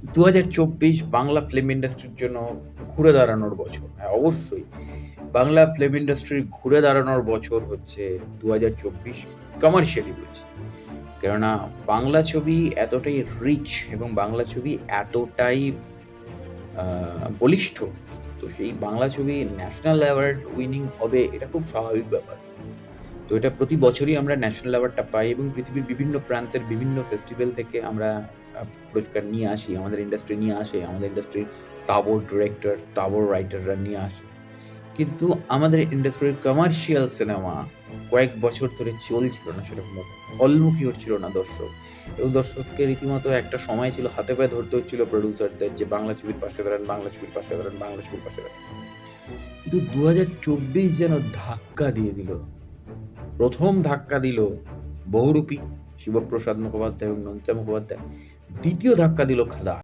২০২৪ Bangla film ইন্ডাস্ট্রির জন্য ঘুরে দাঁড়ানোর বছর। হ্যাঁ, অবশ্যই। বাংলা ফিল্ম ইন্ডাস্ট্রির ঘুরে দাঁড়ানোর বছর হচ্ছে ২০২৪ কমার্শিয়ালি বলছি। কেননা বাংলা ছবি এতটাই রিচ এবং বাংলা ছবি এতটাই আ বলিষ্ঠ। তো সেই বাংলা ছবি ন্যাশনাল অ্যাওয়ার্ড উইনিং হবে এটা খুব স্বাভাবিক ব্যাপার। তো এটা প্রতি বছরই আমরা ন্যাশনাল অ্যাওয়ার্ডটা পাই এবং পৃথিবীর বিভিন্ন প্রান্তের বিভিন্ন ফেস্টিভ্যাল থেকে আমরা পুরস্কার নিয়ে আসি। আমাদের ইন্ডাস্ট্রি নিয়ে আসে। আমাদের ইন্ডাস্ট্রির তাবড় ডিরেক্টর, তাবড় রাইটাররা নিয়ে আসে। কিন্তু আমাদের ইন্ডাস্ট্রির কমার্শিয়াল সিনেমা কয়েক বছর ধরে চলছিল না সেরকমভাবে। হলমুখী হচ্ছিল না দর্শক। এবং দর্শককে রীতিমতো একটা সময় ছিল হাতে পায়ে ধরতে হচ্ছিল প্রোডিউসারদের যে বাংলা ছবির পাশে দাঁড়ান, বাংলা ছবির পাশে দাঁড়ান, বাংলা ছবির পাশে দাঁড়ান। কিন্তু ২০২৪ যেন ধাক্কা দিয়ে দিল। ১ম ধাক্কা দিল বহুরূপী শিবপ্রসাদ মুখোপাধ্যায় এবং নন্দিতা মুখোপাধ্যায়। ২য় ধাক্কা দিল খাদান।